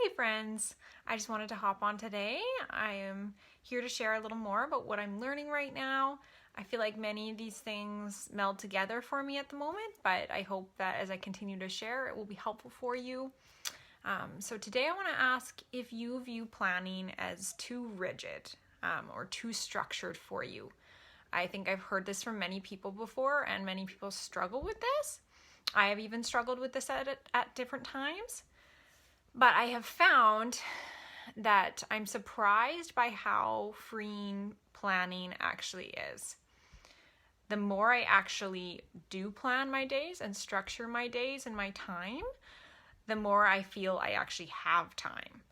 Hey friends, I just wanted to hop on today. I am here to share a little more about what I'm learning right now. I feel like many of these things meld together for me at the moment, but I hope that as I continue to share, it will be helpful for you. So today I want to ask if you view planning as too rigid or too structured for you. I think I've heard this from many people before, and many people struggle with this. I have even struggled with this at different times. But I have found that I'm surprised by how freeing planning actually is. The more I actually do plan my days and structure my days and my time, the more I feel I actually have time.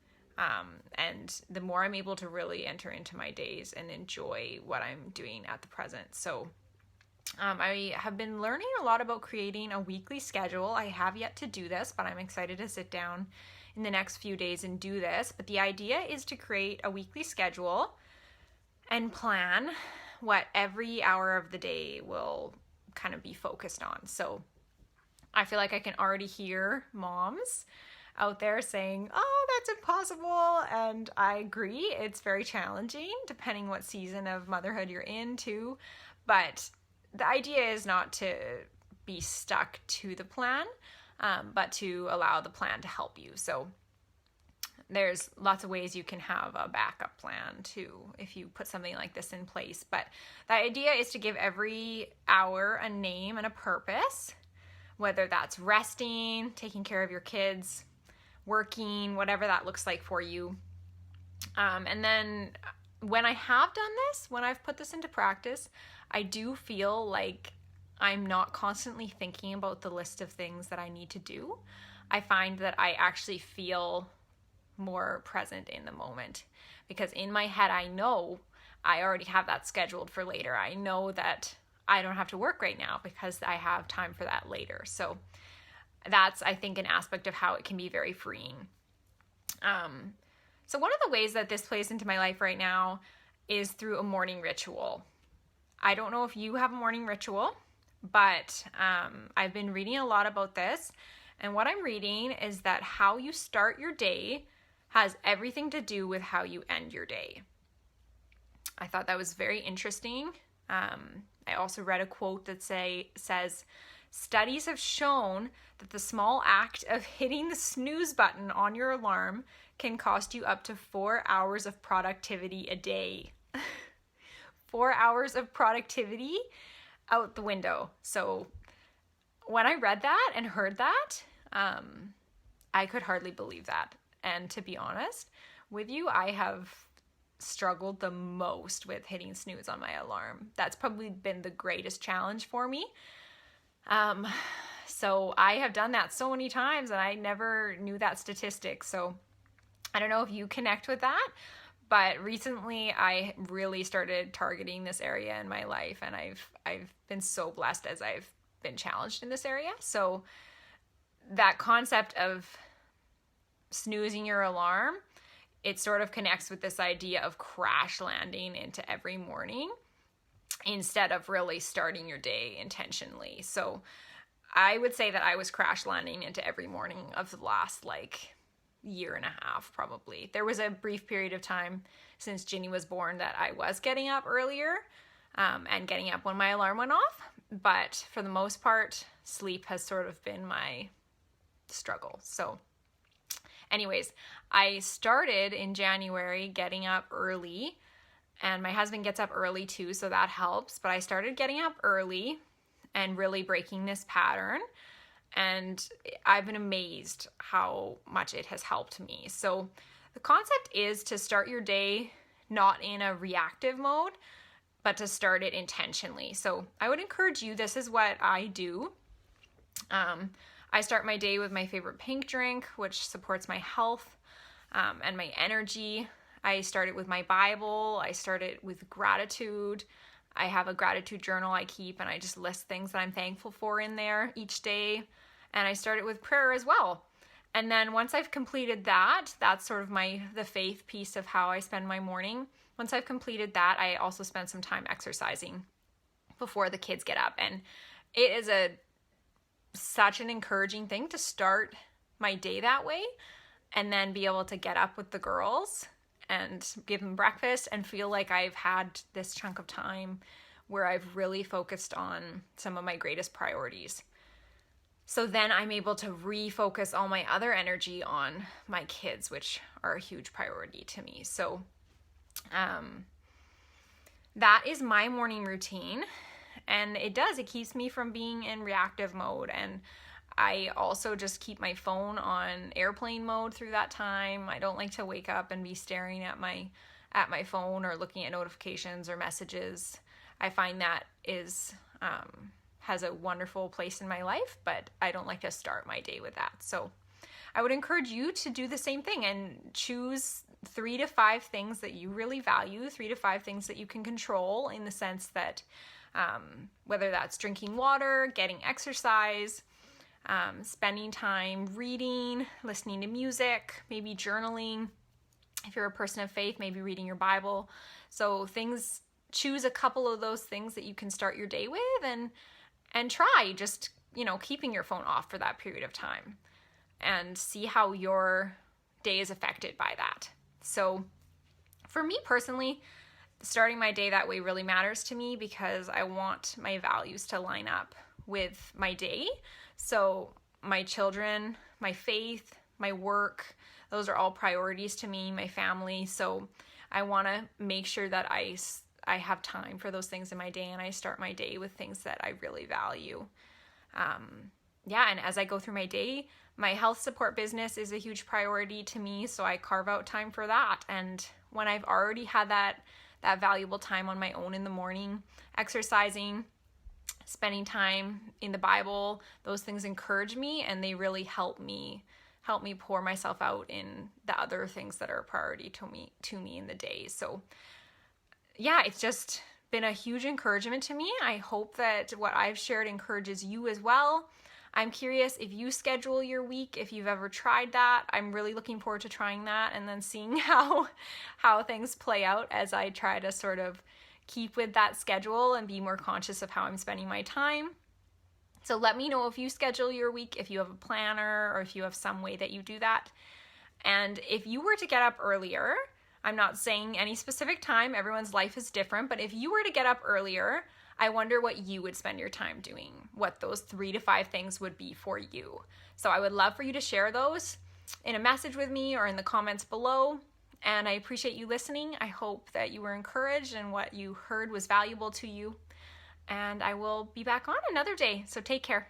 And the more I'm able to really enter into my days and enjoy what I'm doing at the present. So I have been learning a lot about creating a weekly schedule. I have yet to do this, but I'm excited to sit down in the next few days and do this. But the idea is to create a weekly schedule and plan what every hour of the day will kind of be focused on. So I feel like I can already hear moms out there saying, oh, that's impossible. And I agree, it's very challenging depending what season of motherhood you're in too. But the idea is not to be stuck to the plan, but to allow the plan to help you. So there's lots of ways you can have a backup plan too if you put something like this in place. But the idea is to give every hour a name and a purpose, whether that's resting, taking care of your kids, working, whatever that looks like for you. And then when I have done this, when I've put this into practice, I do feel like I'm not constantly thinking about the list of things that I need to do. I find that I actually feel more present in the moment, because in my head, I know I already have that scheduled for later. I know that I don't have to work right now because I have time for that later. So that's, I think, an aspect of how it can be very freeing. So one of the ways that this plays into my life right now is through a morning ritual. I don't know if you have a morning ritual, but I've been reading a lot about this. And what I'm reading is that how you start your day has everything to do with how you end your day. I thought that was very interesting. I also read a quote that says, studies have shown that the small act of hitting the snooze button on your alarm can cost you up to 4 hours of productivity a day. 4 hours of productivity out the window. So when I read that and heard that, I could hardly believe that. And to be honest with you, I have struggled the most with hitting snooze on my alarm. That's probably been the greatest challenge for me. So I have done that so many times and I never knew that statistic. So I don't know if you connect with that, but recently I really started targeting this area in my life, and I've been so blessed as I've been challenged in this area. So that concept of snoozing your alarm, it sort of connects with this idea of crash landing into every morning instead of really starting your day intentionally. So I would say that I was crash landing into every morning of the last year and a half, probably. There was a brief period of time since Ginny was born that I was getting up earlier and getting up when my alarm went off. But for the most part, sleep has sort of been my struggle. So anyways, I started in January getting up early, and my husband gets up early too, so that helps. But I started getting up early and really breaking this pattern, and I've been amazed how much it has helped me. So the concept is to start your day not in a reactive mode, but to start it intentionally. So I would encourage you, this is what I do. I start my day with my favorite pink drink, which supports my health and my energy. I start it with my Bible. I start it with gratitude. I have a gratitude journal I keep, and I just list things that I'm thankful for in there each day. And I start it with prayer as well. And then once I've completed that, that's sort of the faith piece of how I spend my morning. Once I've completed that, I also spend some time exercising before the kids get up. And it is such an encouraging thing to start my day that way. and then be able to get up with the girls and give them breakfast and feel like I've had this chunk of time where I've really focused on some of my greatest priorities. So then I'm able to refocus all my other energy on my kids, which are a huge priority to me. So that is my morning routine. And it keeps me from being in reactive mode. And I also just keep my phone on airplane mode through that time. I don't like to wake up and be staring at my phone or looking at notifications or messages. I find that has a wonderful place in my life, but I don't like to start my day with that. So I would encourage you to do the same thing and choose 3 to 5 things that you really value, 3 to 5 things that you can control, in the sense that whether that's drinking water, getting exercise, spending time reading, listening to music, maybe journaling. If you're a person of faith, maybe reading your Bible. So choose a couple of those things that you can start your day with, and try just, keeping your phone off for that period of time and see how your day is affected by that. So for me personally, starting my day that way really matters to me because I want my values to line up with my day. So my children, my faith, my work, those are all priorities to me, my family. So I want to make sure that I have time for those things in my day, and I start my day with things that I really value. And as I go through my day, my health support business is a huge priority to me, so I carve out time for that. And when I've already had that valuable time on my own in the morning, exercising, spending time in the Bible, those things encourage me, and they really help me pour myself out in the other things that are a priority to me in the day. So yeah, it's just been a huge encouragement to me. I hope that what I've shared encourages you as well. I'm curious if you schedule your week, if you've ever tried that. I'm really looking forward to trying that and then seeing how things play out as I try to sort of keep with that schedule and be more conscious of how I'm spending my time. So let me know if you schedule your week, if you have a planner, or if you have some way that you do that. And if you were to get up earlier, I'm not saying any specific time, everyone's life is different, but if you were to get up earlier, I wonder what you would spend your time doing, what those 3 to 5 things would be for you. So I would love for you to share those in a message with me or in the comments below. And I appreciate you listening. I hope that you were encouraged and what you heard was valuable to you. And I will be back on another day. So take care.